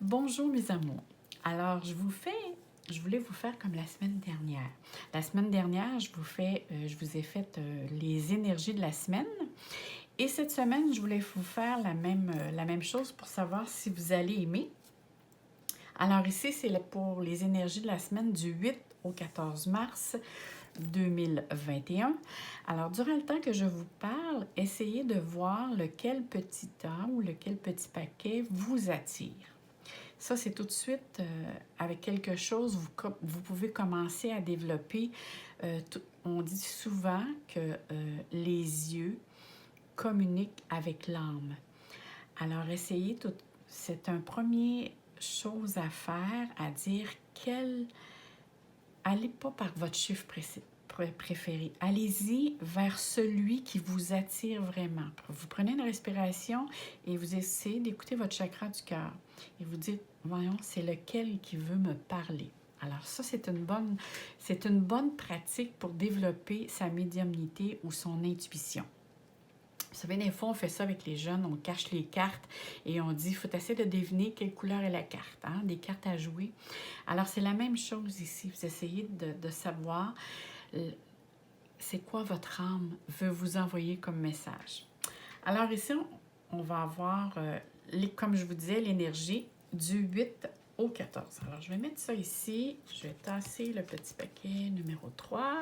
Bonjour mes amours. Alors, je voulais vous faire comme la semaine dernière. La semaine dernière, je vous ai fait les énergies de la semaine. Et cette semaine, je voulais vous faire la même chose pour savoir si vous allez aimer. Alors ici, c'est pour les énergies de la semaine du 8 au 14 mars 2021. Alors, durant le temps que je vous parle, essayez de voir lequel petit tas ou lequel petit paquet vous attire. Ça, c'est tout de suite avec quelque chose, vous pouvez commencer à développer. On dit souvent que les yeux communiquent avec l'âme. Alors, essayez tout. C'est un premier chose à faire, à dire allez pas par votre chiffre préféré. Allez-y vers celui qui vous attire vraiment. Vous prenez une respiration et vous essayez d'écouter votre chakra du cœur. Et vous dites, voyons, c'est lequel qui veut me parler. Alors ça, c'est une bonne pratique pour développer sa médiumnité ou son intuition. Vous savez, des fois, on fait ça avec les jeunes, on cache les cartes et on dit, il faut essayer de deviner quelle couleur est la carte, hein, des cartes à jouer. Alors, c'est la même chose ici. Vous essayez de savoir c'est quoi votre âme veut vous envoyer comme message. Alors ici, on va avoir, comme je vous disais, l'énergie du 8 au 14. Alors, je vais mettre ça ici. Je vais tasser le petit paquet numéro 3,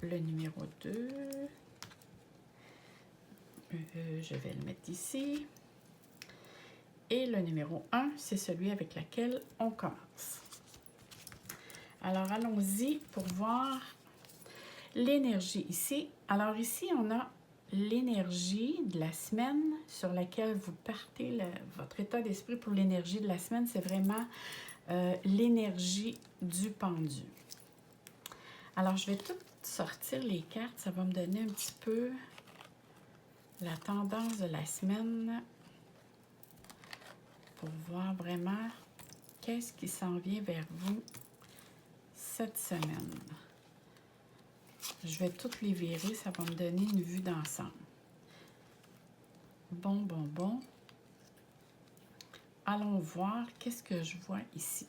le numéro 2. Je vais le mettre ici. Et le numéro 1, c'est celui avec lequel on commence. Alors, allons-y pour voir l'énergie ici. Alors ici, on a l'énergie de la semaine sur laquelle vous partez. Votre état d'esprit pour l'énergie de la semaine, c'est vraiment l'énergie du pendu. Alors, je vais tout sortir les cartes. Ça va me donner un petit peu la tendance de la semaine pour voir vraiment qu'est-ce qui s'en vient vers vous cette semaine. Je vais toutes les virer, ça va me donner une vue d'ensemble. Bon. Allons voir qu'est-ce que je vois ici.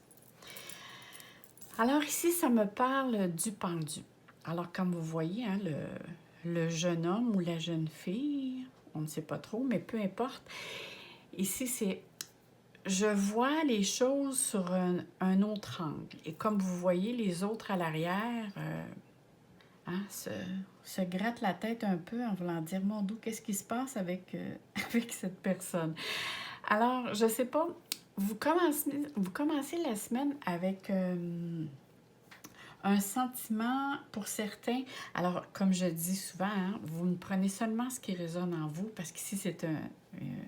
Alors ici, ça me parle du pendu. Alors comme vous voyez, hein, le jeune homme ou la jeune fille, on ne sait pas trop, mais peu importe. Ici, je vois les choses sur un autre angle. Et comme vous voyez, les autres à l'arrière se grattent la tête un peu en voulant dire, mon Dieu, qu'est-ce qui se passe avec, avec cette personne? Alors, je ne sais pas, vous commencez la semaine avec un sentiment pour certains. Alors, comme je dis souvent, hein, vous ne prenez seulement ce qui résonne en vous, parce qu'ici, c'est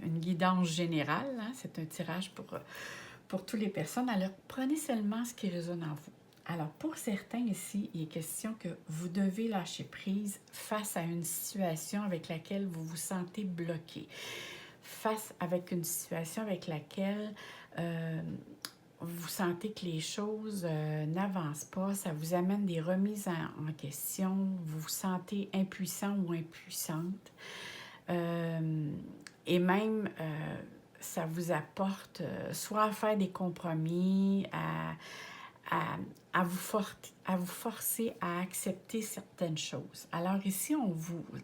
une guidance générale, hein, c'est un tirage pour toutes les personnes. Alors, prenez seulement ce qui résonne en vous. Alors, pour certains ici, il est question que vous devez lâcher prise face à une situation avec laquelle vous vous sentez bloqué. Face avec une situation avec laquelle vous sentez que les choses n'avancent pas, ça vous amène des remises en question, vous vous sentez impuissant ou impuissante. Et même, ça vous apporte soit à faire des compromis, à vous forcer à accepter certaines choses. Alors ici,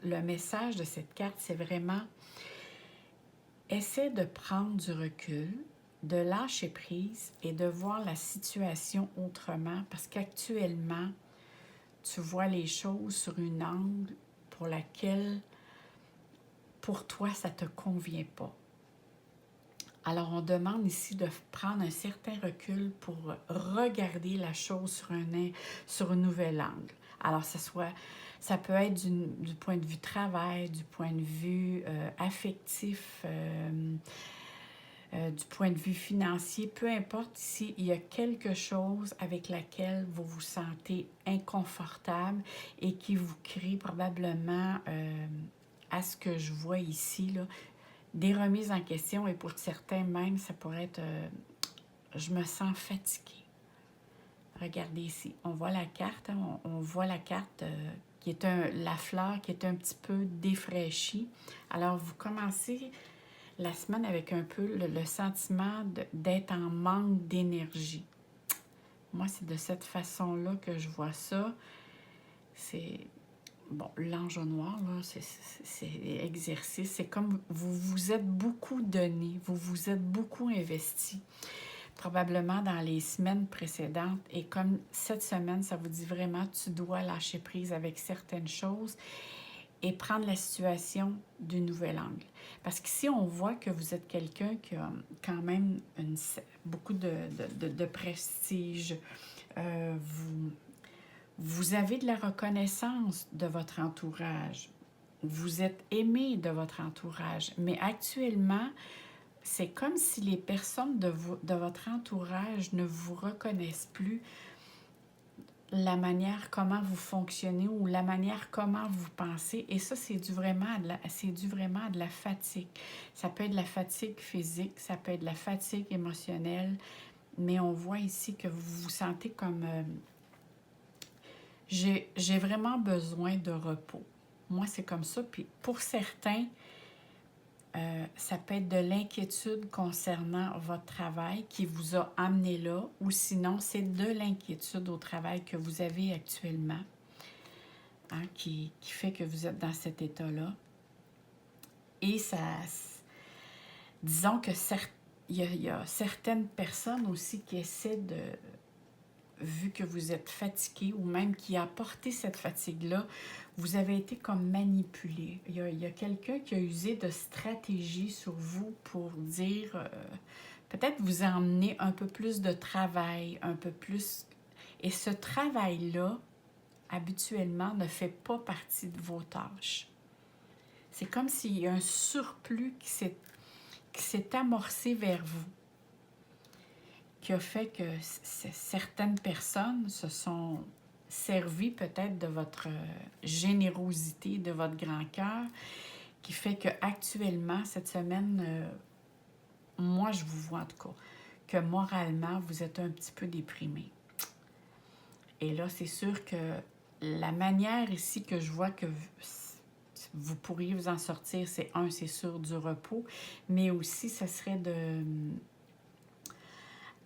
le message de cette carte, c'est vraiment essaie de prendre du recul, de lâcher prise et de voir la situation autrement parce qu'actuellement, tu vois les choses sur une angle pour laquelle, pour toi, ça ne te convient pas. Alors, on demande ici de prendre un certain recul pour regarder la chose sur un nouvel angle. Alors, ça peut être du point de vue travail, du point de vue affectif, du point de vue financier, peu importe s'il y a quelque chose avec laquelle vous vous sentez inconfortable et qui vous crée probablement, à ce que je vois ici, là, des remises en question et pour certains même, ça pourrait être je me sens fatiguée. Regardez ici, on voit la carte, hein, on voit la carte qui est la fleur qui est un petit peu défraîchie. Alors, vous commencez la semaine avec un peu le sentiment d'être en manque d'énergie. Moi, c'est de cette façon-là que je vois ça. C'est, bon, l'ange au noir, là, c'est exercice. C'est comme vous vous êtes beaucoup donné, vous vous êtes beaucoup investi, probablement dans les semaines précédentes. Et comme cette semaine, ça vous dit vraiment, tu dois lâcher prise avec certaines choses et prendre la situation d'un nouvel angle. Parce qu'ici, on voit que vous êtes quelqu'un qui a quand même beaucoup de prestige. Vous avez de la reconnaissance de votre entourage. Vous êtes aimé de votre entourage. Mais actuellement, c'est comme si les personnes de votre entourage ne vous reconnaissent plus la manière comment vous fonctionnez ou la manière comment vous pensez. Et ça, c'est dû vraiment à de la fatigue. Ça peut être de la fatigue physique, ça peut être de la fatigue émotionnelle, mais on voit ici que vous vous sentez comme... j'ai vraiment besoin de repos. Moi, c'est comme ça. Puis pour certains, ça peut être de l'inquiétude concernant votre travail qui vous a amené là, ou sinon, c'est de l'inquiétude au travail que vous avez actuellement, hein, qui fait que vous êtes dans cet état-là. Et ça, disons que il y a certaines personnes aussi qui essaient de, vu que vous êtes fatigué ou même qui a apporté cette fatigue-là, vous avez été comme manipulé. Il y a quelqu'un qui a usé de stratégie sur vous pour dire, peut-être vous emmener un peu plus de travail, un peu plus... Et ce travail-là, habituellement, ne fait pas partie de vos tâches. C'est comme s'il y a un surplus qui s'est amorcé vers vous, qui a fait que certaines personnes se sont servies peut-être de votre générosité, de votre grand cœur, qui fait qu'actuellement, cette semaine, moi, je vous vois en tout cas, que moralement, vous êtes un petit peu déprimé. Et là, c'est sûr que la manière ici que je vois que vous pourriez vous en sortir, c'est c'est sûr, du repos, mais aussi, ce serait de...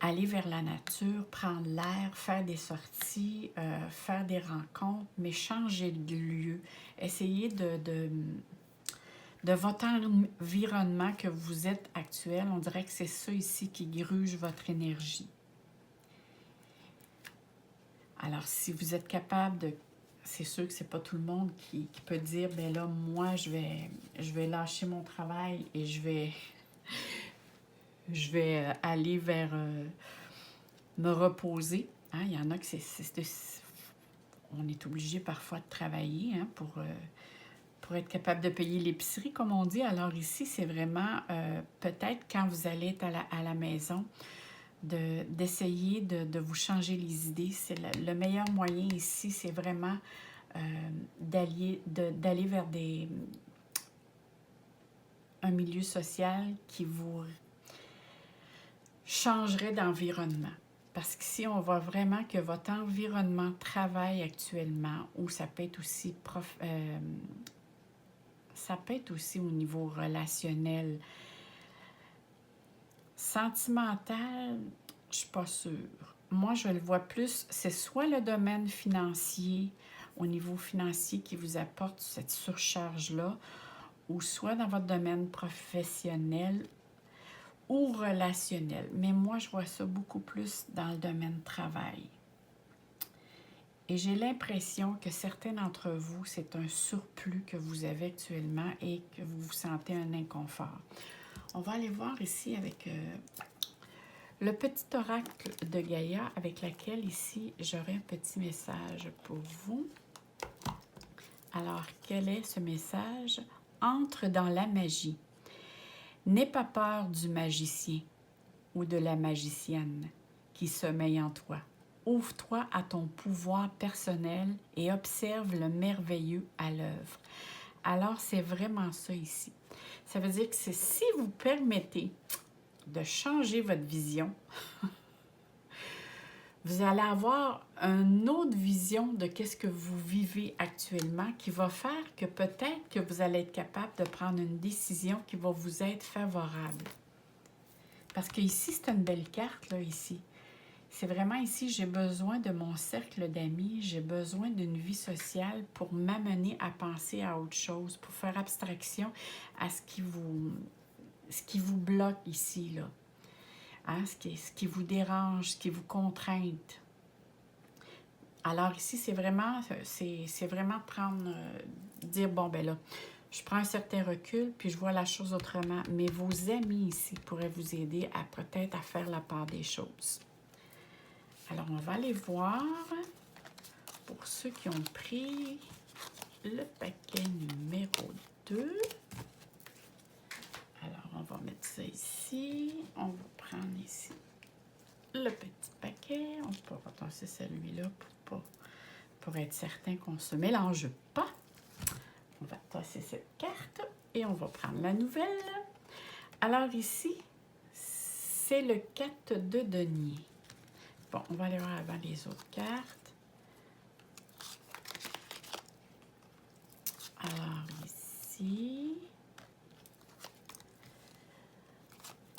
aller vers la nature, prendre l'air, faire des sorties, faire des rencontres, mais changer de lieu. Essayez de votre environnement que vous êtes actuel. On dirait que c'est ça ici qui gruge votre énergie. Alors, si vous êtes capable de... C'est sûr que c'est pas tout le monde qui peut dire, ben là, moi, je vais lâcher mon travail et je vais aller vers... me reposer. Hein? Il y en a que on est obligé parfois de travailler, hein, pour être capable de payer l'épicerie, comme on dit. Alors ici, c'est vraiment peut-être quand vous allez être à la maison, d'essayer de vous changer les idées. C'est le meilleur moyen ici, c'est vraiment d'aller vers un milieu social qui vous changerait d'environnement. Parce qu'ici, on voit vraiment que votre environnement de travail actuellement, ou ça peut être aussi ça peut être aussi au niveau relationnel. Sentimental, je suis pas sûre. Moi, je le vois plus, c'est soit le domaine financier, au niveau financier qui vous apporte cette surcharge-là, ou soit dans votre domaine professionnel ou relationnel. Mais moi, je vois ça beaucoup plus dans le domaine travail. Et j'ai l'impression que certains d'entre vous, c'est un surplus que vous avez actuellement et que vous vous sentez un inconfort. On va aller voir ici avec le petit oracle de Gaïa, avec laquelle ici, j'aurai un petit message pour vous. Alors, quel est ce message? Entre dans la magie. N'aie pas peur du magicien ou de la magicienne qui sommeille en toi. Ouvre-toi à ton pouvoir personnel et observe le merveilleux à l'œuvre. Alors, c'est vraiment ça ici. Ça veut dire que c'est si vous permettez de changer votre vision, vous allez avoir une autre vision de qu'est-ce que vous vivez actuellement qui va faire que peut-être que vous allez être capable de prendre une décision qui va vous être favorable. Parce que ici, c'est une belle carte, là, ici. C'est vraiment ici, j'ai besoin de mon cercle d'amis, j'ai besoin d'une vie sociale pour m'amener à penser à autre chose, pour faire abstraction à ce qui vous bloque ici, là. Hein? Ce qui vous dérange, ce qui vous contrainte. Alors ici, c'est vraiment prendre, dire, bon, ben là, je prends un certain recul, puis je vois la chose autrement. Mais vos amis ici pourraient vous aider à peut-être à faire la part des choses. Alors, on va aller voir pour ceux qui ont pris le paquet numéro 2. Alors, on va mettre ça ici. On va prendre ici le petit paquet. On peut retasser celui-là pour être certain qu'on ne se mélange pas. On va tasser cette carte et on va prendre la nouvelle. Alors ici, c'est le 4 de denier. Bon, on va aller voir avant les autres cartes. Alors ici,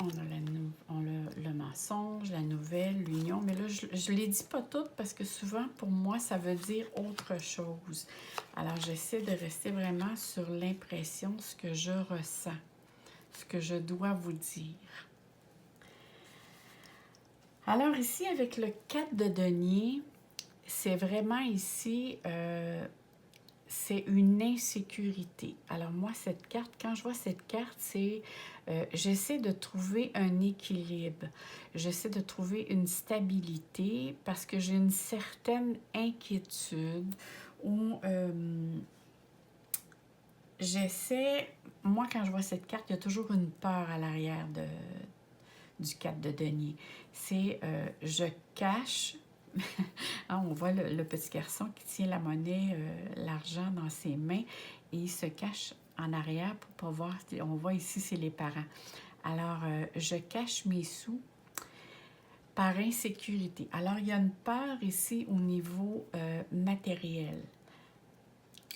on a le mensonge, la nouvelle, l'union. Mais là, je ne les dis pas toutes parce que souvent, pour moi, ça veut dire autre chose. Alors, j'essaie de rester vraiment sur l'impression, ce que je ressens, ce que je dois vous dire. Alors ici, avec le 4 de denier, c'est vraiment ici, c'est une insécurité. Alors moi, cette carte, quand je vois cette carte, c'est j'essaie de trouver un équilibre. J'essaie de trouver une stabilité parce que j'ai une certaine inquiétude où j'essaie, moi quand je vois cette carte, il y a toujours une peur à l'arrière du 4 de denier. C'est je cache, hein, on voit le petit garçon qui tient la monnaie, l'argent dans ses mains et il se cache en arrière pour pas voir. On voit ici, c'est les parents. Alors, je cache mes sous par insécurité. Alors, il y a une peur ici au niveau matériel.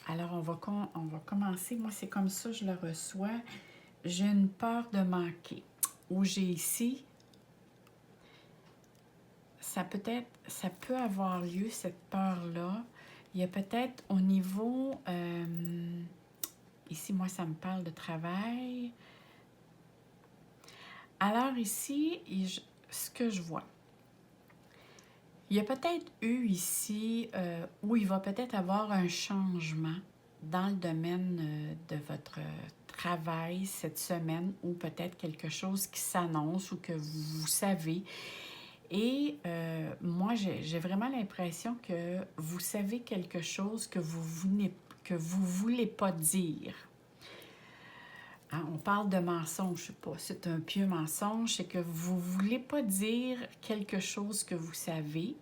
Alors, on va commencer. Moi, c'est comme ça, je le reçois. J'ai une peur de manquer. Ou j'ai ici, ça peut avoir lieu, cette peur-là. Il y a peut-être au niveau, ici, moi, ça me parle de travail. Alors ici, ce que je vois, il y a peut-être eu ici, où il va peut-être avoir un changement dans le domaine de votre travail cette semaine, ou peut-être quelque chose qui s'annonce ou que vous savez. Et moi, j'ai vraiment l'impression que vous savez quelque chose que vous voulez pas dire. Hein, on parle de mensonge, je sais pas, c'est un pieux mensonge, c'est que vous voulez pas dire quelque chose que vous savez,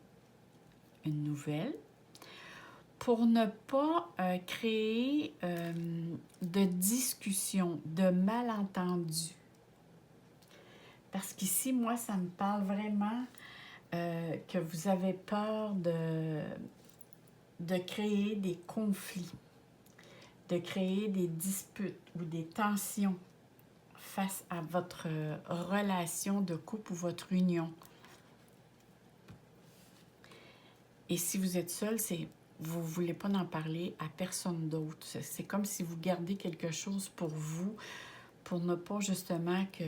une nouvelle, pour ne pas créer de discussion, de malentendus. Parce qu'ici, moi, ça me parle vraiment que vous avez peur de créer des conflits, de créer des disputes ou des tensions face à votre relation de couple ou votre union. Et si vous êtes seul, vous ne voulez pas en parler à personne d'autre. C'est comme si vous gardez quelque chose pour vous, pour ne pas justement que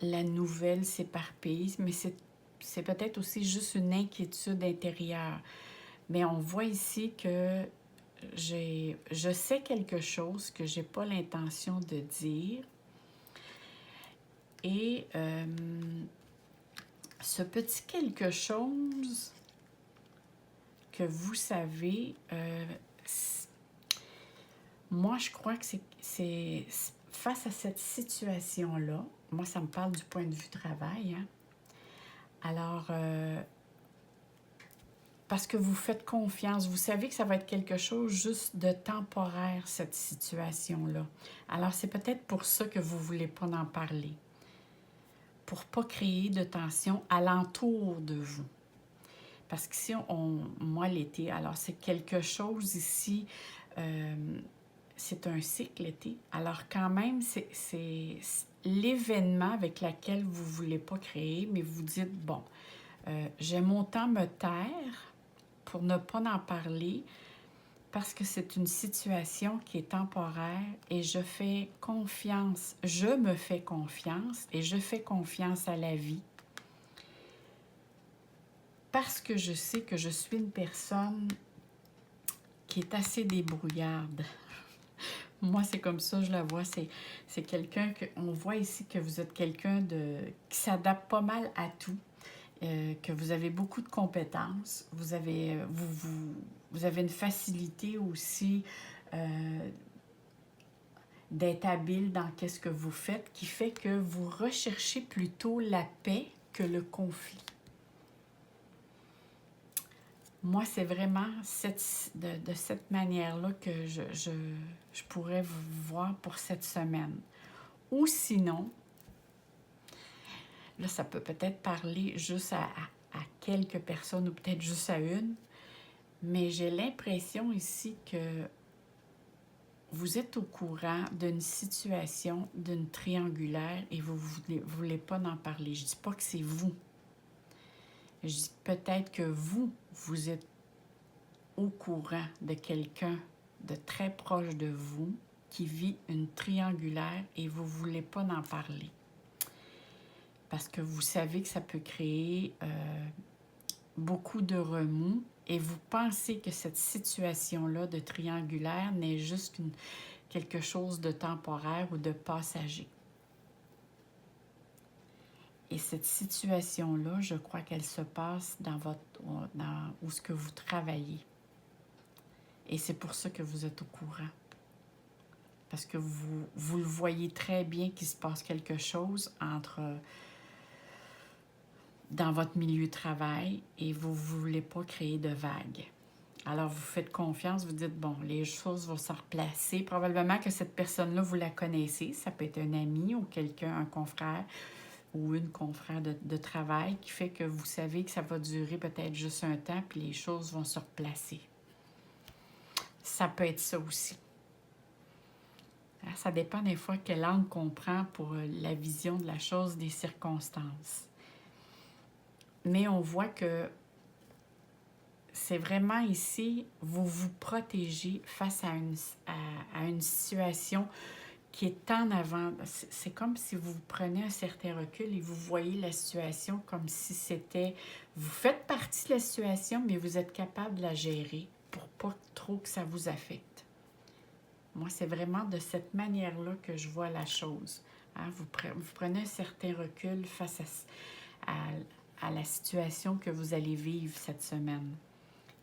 la nouvelle s'éparpille, mais c'est peut-être aussi juste une inquiétude intérieure. Mais on voit ici que je sais quelque chose que je n'ai pas l'intention de dire. Et ce petit quelque chose que vous savez, moi, je crois que c'est face à cette situation-là, moi, ça me parle du point de vue travail, hein? Alors, parce que vous faites confiance, vous savez que ça va être quelque chose juste de temporaire, cette situation-là. Alors, c'est peut-être pour ça que vous ne voulez pas en parler, pour ne pas créer de tension alentour de vous. Parce qu'ici, moi, l'été, alors c'est quelque chose ici, c'est un cycle, l'été. Alors quand même, c'est l'événement avec lequel vous ne voulez pas créer, mais vous dites, bon, j'aime autant me taire pour ne pas en parler, parce que c'est une situation qui est temporaire et je fais confiance, je me fais confiance et je fais confiance à la vie parce que je sais que je suis une personne qui est assez débrouillarde. Moi, c'est comme ça, je la vois, c'est quelqu'un que, on voit ici que vous êtes quelqu'un qui s'adapte pas mal à tout. Que vous avez beaucoup de compétences, vous avez une facilité aussi d'être habile dans qu'est-ce que vous faites, qui fait que vous recherchez plutôt la paix que le conflit. Moi, c'est vraiment de cette manière-là que je pourrais vous voir pour cette semaine. Ou sinon, là, ça peut peut-être parler juste à quelques personnes ou peut-être juste à une, mais j'ai l'impression ici que vous êtes au courant d'une situation, d'une triangulaire et vous ne voulez pas en parler. Je ne dis pas que c'est vous. Je dis peut-être que vous êtes au courant de quelqu'un de très proche de vous qui vit une triangulaire et vous ne voulez pas en parler. Parce que vous savez que ça peut créer beaucoup de remous et vous pensez que cette situation-là de triangulaire n'est juste quelque chose de temporaire ou de passager. Et cette situation-là, je crois qu'elle se passe dans où ce que vous travaillez. Et c'est pour ça que vous êtes au courant. Parce que vous le voyez très bien qu'il se passe quelque chose dans votre milieu de travail et vous ne voulez pas créer de vagues. Alors, vous faites confiance, vous dites, bon, les choses vont se replacer. Probablement que cette personne-là, vous la connaissez. Ça peut être un ami ou quelqu'un, un confrère ou une confrère de travail qui fait que vous savez que ça va durer peut-être juste un temps puis les choses vont se replacer. Ça peut être ça aussi. Ça dépend des fois quelle angle qu'on prend pour la vision de la chose, des circonstances. Mais on voit que c'est vraiment ici, vous vous protégez face à une situation qui est en avant. C'est comme si vous prenez un certain recul et vous voyez la situation comme si c'était... Vous faites partie de la situation, mais vous êtes capable de la gérer pour pas trop que ça vous affecte. Moi, c'est vraiment de cette manière-là que je vois la chose. Hein? Vous prenez un certain recul face à la situation que vous allez vivre cette semaine,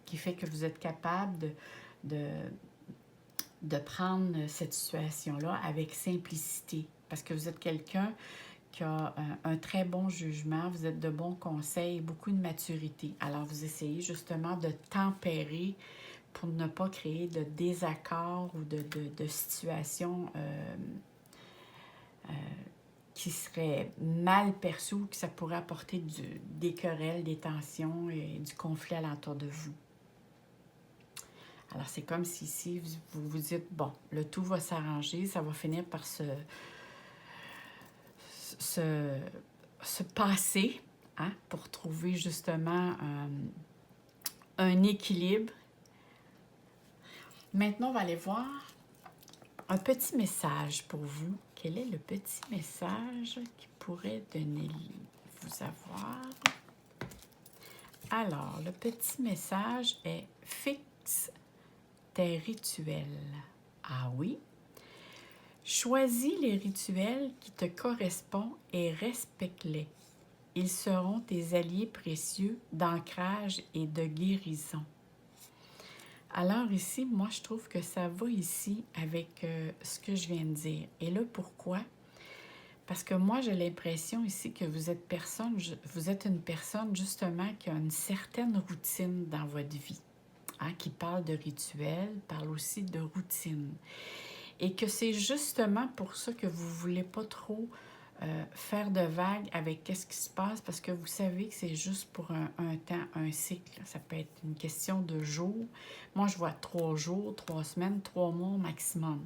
qui fait que vous êtes capable de prendre cette situation-là avec simplicité. Parce que vous êtes quelqu'un qui a un très bon jugement, vous êtes de bons conseils, beaucoup de maturité. Alors, vous essayez justement de tempérer pour ne pas créer de désaccords ou de situations qui seraient mal perçues ou que ça pourrait apporter des querelles, des tensions et du conflit alentour de vous. Alors, c'est comme si ici, vous vous dites, bon, le tout va s'arranger, ça va finir par se passer, hein, pour trouver justement un équilibre. Maintenant, on va aller voir un petit message pour vous. Quel est le petit message qui pourrait vous avoir? Alors, le petit message est « Fixe tes rituels ». Ah oui? Choisis les rituels qui te correspondent et respecte-les. Ils seront tes alliés précieux d'ancrage et de guérison. Alors ici, moi, je trouve que ça va ici avec ce que je viens de dire. Et là, pourquoi? Parce que moi, j'ai l'impression ici que vous êtes une personne justement qui a une certaine routine dans votre vie, hein, qui parle de rituels, parle aussi de routine. Et que c'est justement pour ça que vous ne voulez pas trop faire de vagues avec qu'est-ce qui se passe parce que vous savez que c'est juste pour un temps, un cycle. Ça peut être une question de jours. Moi, je vois 3 jours, 3 semaines, 3 mois maximum.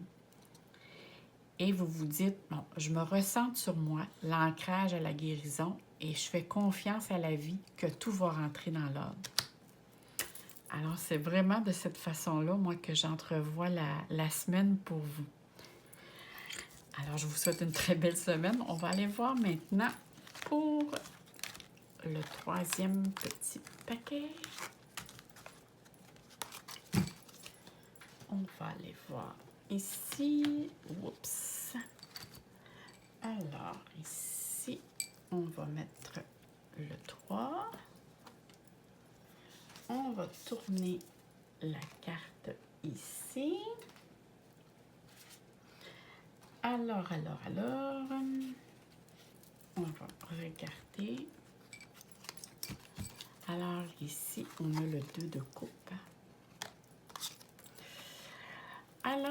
Et vous vous dites, bon, je me ressens sur moi, l'ancrage à la guérison, et je fais confiance à la vie que tout va rentrer dans l'ordre. Alors, c'est vraiment de cette façon-là, moi, que j'entrevois la semaine pour vous. Alors, je vous souhaite une très belle semaine. On va aller voir maintenant pour le 3e petit paquet. On va aller voir ici. Oups. Alors, ici, on va mettre le 3. On va tourner la carte ici. Alors, on va regarder. Alors, ici, on a le 2 de coupe. Alors,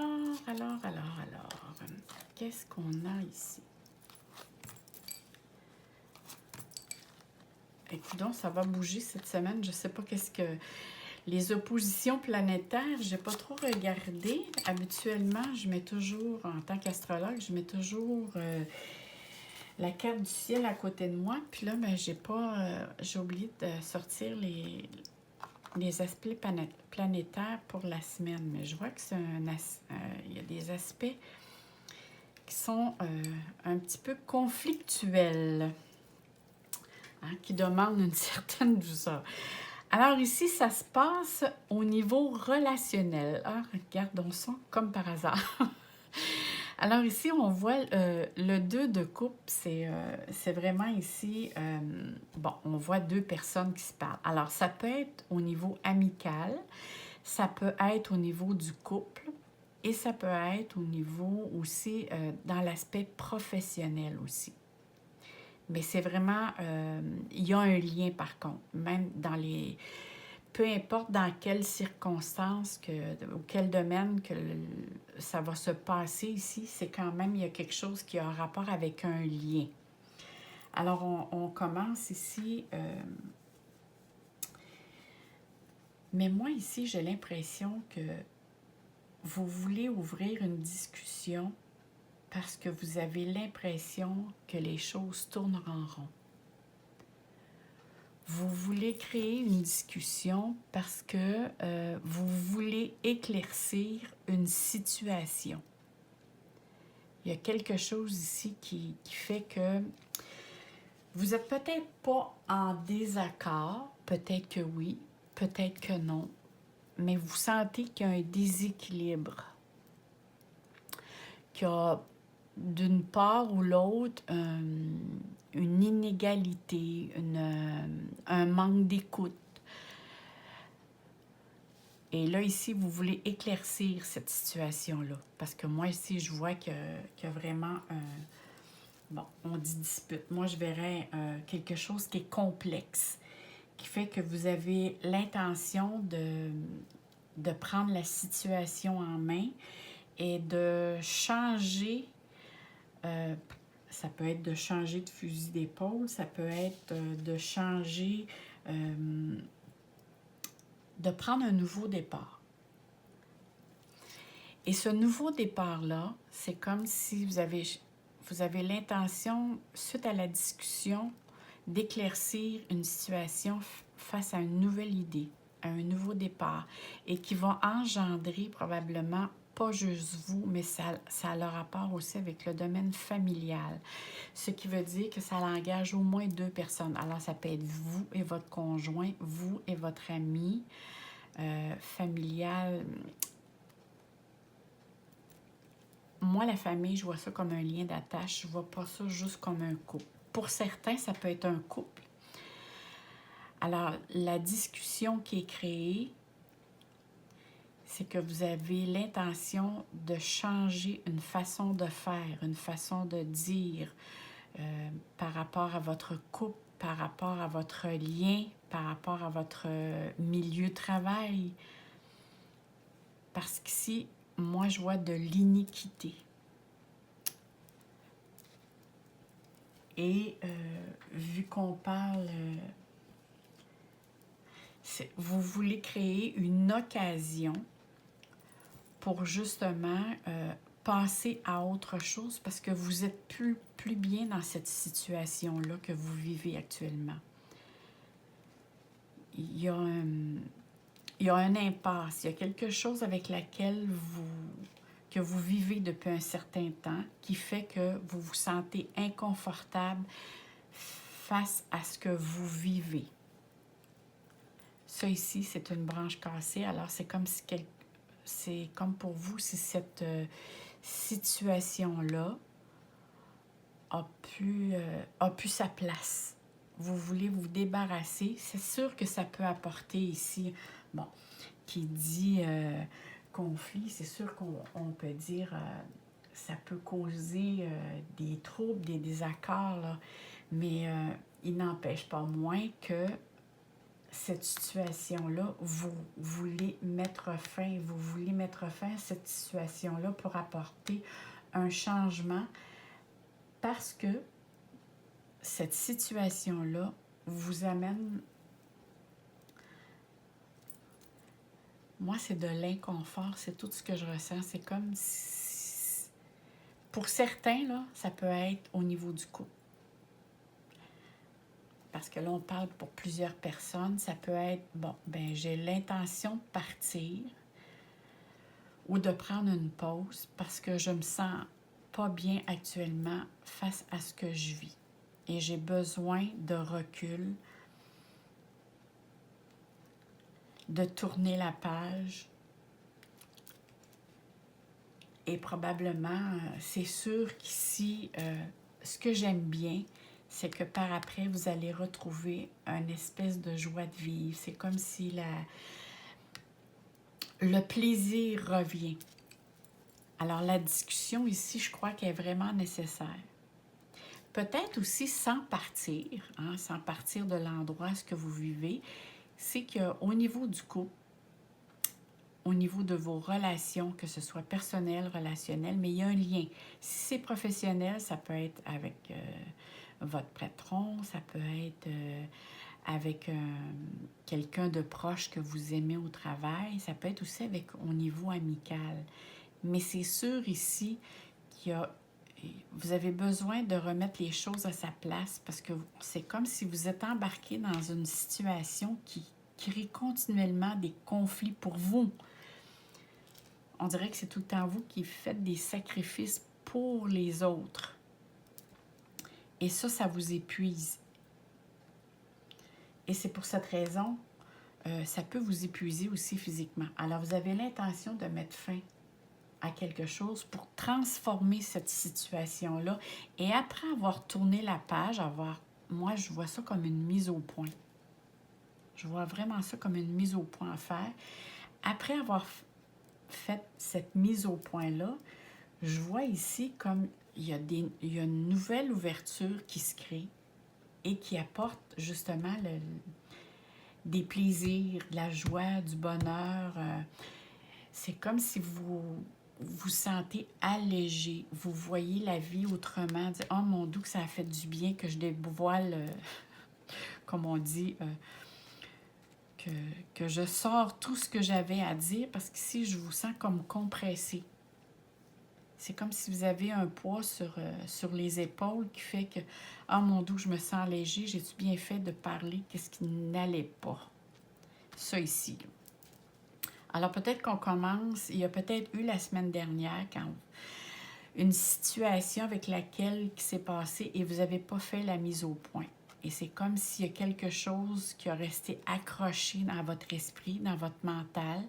qu'est-ce qu'on a ici? Écoute, ça va bouger cette semaine. Je ne sais pas qu'est-ce que... Les oppositions planétaires, je n'ai pas trop regardé. Habituellement, je mets toujours, en tant qu'astrologue, je mets toujours la carte du ciel à côté de moi. Puis là, ben, j'ai oublié de sortir les aspects planétaires pour la semaine. Mais je vois que il y a des aspects qui sont un petit peu conflictuels, hein, qui demandent une certaine douceur. Alors ici, ça se passe au niveau relationnel. Ah, regardons ça comme par hasard. Alors ici, on voit le 2 de coupe, c'est vraiment ici, bon, on voit 2 personnes qui se parlent. Alors, ça peut être au niveau amical, ça peut être au niveau du couple et ça peut être au niveau aussi dans l'aspect professionnel aussi. Mais c'est vraiment, il y a un lien par contre, même dans les... Peu importe dans quelles circonstances ou quel domaine que ça va se passer ici, c'est quand même, il y a quelque chose qui a un rapport avec un lien. Alors, on commence ici. Mais moi, ici, j'ai l'impression que vous voulez ouvrir une discussion parce que vous avez l'impression que les choses tournent en rond. Vous voulez créer une discussion parce que vous voulez éclaircir une situation. Il y a quelque chose ici qui fait que vous n'êtes peut-être pas en désaccord, peut-être que oui, peut-être que non, mais vous sentez qu'il y a un déséquilibre, qu'il y a d'une part ou l'autre une inégalité, un manque d'écoute. Et là, ici, vous voulez éclaircir cette situation-là. Parce que moi, ici, je vois qu'il y a vraiment un... Bon, on dit dispute. Moi, je verrais quelque chose qui est complexe, qui fait que vous avez l'intention de prendre la situation en main et de changer... ça peut être de changer de fusil d'épaule, ça peut être de changer... de prendre un nouveau départ. Et ce nouveau départ-là, c'est comme si vous avez l'intention, suite à la discussion, d'éclaircir une situation face à une nouvelle idée, à un nouveau départ, et qui va engendrer probablement pas juste vous, mais ça a le rapport aussi avec le domaine familial. Ce qui veut dire que ça engage au moins 2 personnes. Alors, ça peut être vous et votre conjoint, vous et votre ami, familial. Moi, la famille, je vois ça comme un lien d'attache. Je ne vois pas ça juste comme un couple. Pour certains, ça peut être un couple. Alors, la discussion qui est créée, c'est que vous avez l'intention de changer une façon de faire, une façon de dire par rapport à votre couple, par rapport à votre lien, par rapport à votre milieu de travail. Parce qu'ici, moi, je vois de l'iniquité. Et vu qu'on parle, vous voulez créer une occasion pour justement passer à autre chose parce que vous êtes plus bien dans cette situation-là que vous vivez actuellement. Il y a un impasse, il y a quelque chose avec laquelle que vous vivez depuis un certain temps qui fait que vous vous sentez inconfortable face à ce que vous vivez. Ça ici, c'est une branche cassée, alors c'est comme si c'est comme pour vous si cette situation-là a pu sa place. Vous voulez vous débarrasser. C'est sûr que ça peut apporter ici, bon, qui dit conflit, c'est sûr qu'on peut dire ça peut causer des troubles, des désaccords, là, mais il n'empêche pas moins que cette situation-là, vous voulez mettre fin à cette situation-là pour apporter un changement parce que cette situation-là vous amène... Moi, c'est de l'inconfort, c'est tout ce que je ressens. C'est comme si... Pour certains, là, ça peut être au niveau du couple. Parce que là, on parle pour plusieurs personnes. Ça peut être, bon, ben j'ai l'intention de partir ou de prendre une pause parce que je me sens pas bien actuellement face à ce que je vis. Et j'ai besoin de recul, de tourner la page. Et probablement, c'est sûr qu'ici, ce que j'aime bien, c'est que par après, vous allez retrouver une espèce de joie de vivre. C'est comme si le plaisir revient. Alors, la discussion ici, je crois qu'elle est vraiment nécessaire. Peut-être aussi sans partir, hein, sans partir de l'endroit ce que vous vivez, c'est qu'au niveau du couple, au niveau de vos relations, que ce soit personnel, relationnel, mais il y a un lien. Si c'est professionnel, ça peut être avec votre patron, ça peut être avec quelqu'un de proche que vous aimez au travail, ça peut être aussi au niveau amical. Mais c'est sûr ici vous avez besoin de remettre les choses à sa place parce que c'est comme si vous êtes embarqué dans une situation qui crée continuellement des conflits pour vous. On dirait que c'est tout le temps vous qui faites des sacrifices pour les autres. Et ça vous épuise. Et c'est pour cette raison, ça peut vous épuiser aussi physiquement. Alors, vous avez l'intention de mettre fin à quelque chose pour transformer cette situation-là. Et après avoir tourné la page, moi, je vois ça comme une mise au point. Je vois vraiment ça comme une mise au point à faire. Après avoir fait cette mise au point-là, je vois ici comme il y a une nouvelle ouverture qui se crée et qui apporte justement des plaisirs, de la joie, du bonheur. C'est comme si vous vous sentez allégé, vous voyez la vie autrement, dire « Oh mon Dieu, que ça a fait du bien que je dévoile, comme on dit, que je sors tout ce que j'avais à dire, parce qu'ici, je vous sens comme compressé. » C'est comme si vous avez un poids sur les épaules qui fait que « Oh mon Dieu, je me sens allégée, j'ai-tu bien fait de parler qu'est-ce qui n'allait pas? » Ça ici, là. Alors, peut-être qu'on commence, il y a peut-être eu la semaine dernière une situation avec laquelle qui s'est passée et vous n'avez pas fait la mise au point. Et c'est comme s'il y a quelque chose qui a resté accroché dans votre esprit, dans votre mental,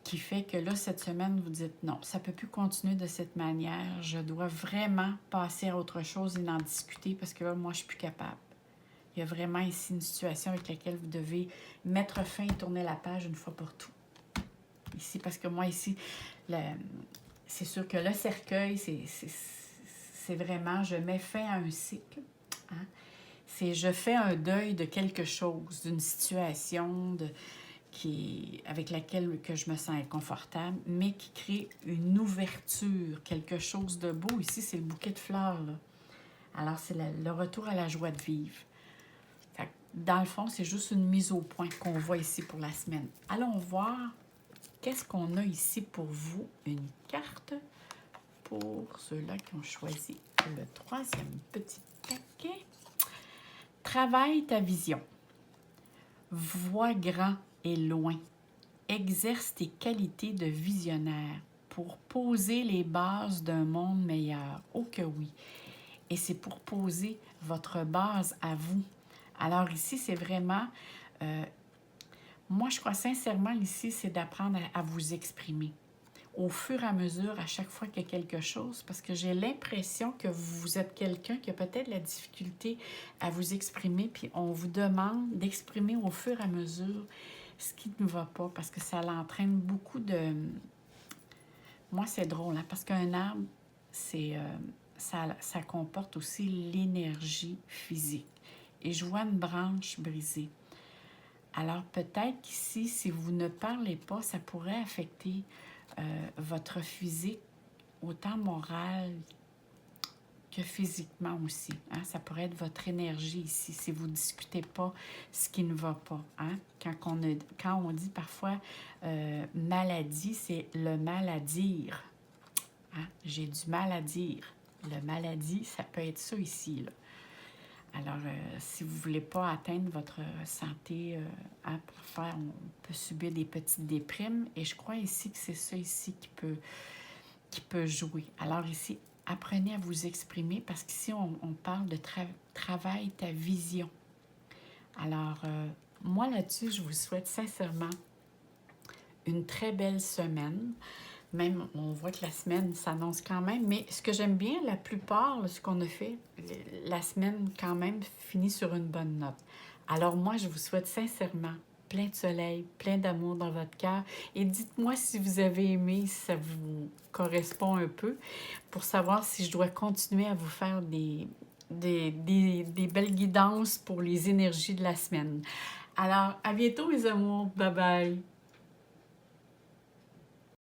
qui fait que là, cette semaine, vous dites non, ça ne peut plus continuer de cette manière. Je dois vraiment passer à autre chose et en discuter parce que là, moi, je ne suis plus capable. Il y a vraiment ici une situation avec laquelle vous devez mettre fin et tourner la page une fois pour tout. Ici, parce que moi, ici, c'est sûr que le cercueil, c'est vraiment, je mets fin à un cycle. Hein? C'est je fais un deuil de quelque chose, d'une situation avec laquelle que je me sens inconfortable, mais qui crée une ouverture, quelque chose de beau. Ici, c'est le bouquet de fleurs, là. Alors, c'est le retour à la joie de vivre. Fait que, dans le fond, c'est juste une mise au point qu'on voit ici pour la semaine. Allons voir qu'est-ce qu'on a ici pour vous. Une carte pour ceux-là qui ont choisi le troisième petit paquet. Travaille ta vision. Vois grand et loin. Exerce tes qualités de visionnaire pour poser les bases d'un monde meilleur. Oh que oui! Et c'est pour poser votre base à vous. Alors ici, c'est vraiment... moi, je crois sincèrement ici, c'est d'apprendre à vous exprimer au fur et à mesure, à chaque fois qu'il y a quelque chose, parce que j'ai l'impression que vous êtes quelqu'un qui a peut-être la difficulté à vous exprimer, puis on vous demande d'exprimer au fur et à mesure ce qui ne va pas, parce que ça l'entraîne beaucoup de... Moi, c'est drôle, hein, parce qu'un arbre, ça comporte aussi l'énergie physique. Et je vois une branche brisée. Alors, peut-être qu'ici, si vous ne parlez pas, ça pourrait affecter votre physique, autant moral que physiquement aussi. Hein? Ça pourrait être votre énergie ici, si vous ne discutez pas ce qui ne va pas. Hein? Quand on dit parfois maladie, c'est le mal à dire. Hein? J'ai du mal à dire. Le maladie, ça peut être ça ici, là. Alors, si vous ne voulez pas atteindre votre santé, on peut subir des petites déprimes. Et je crois ici que c'est ça ici qui peut jouer. Alors ici, apprenez à vous exprimer parce qu'ici, on parle de travail ta vision. Alors, moi là-dessus, je vous souhaite sincèrement une très belle semaine. Même, on voit que la semaine s'annonce quand même, mais ce que j'aime bien, la plupart, ce qu'on a fait, la semaine quand même finit sur une bonne note. Alors moi, je vous souhaite sincèrement plein de soleil, plein d'amour dans votre cœur et dites-moi si vous avez aimé, si ça vous correspond un peu, pour savoir si je dois continuer à vous faire des belles guidances pour les énergies de la semaine. Alors, à bientôt mes amours, bye bye!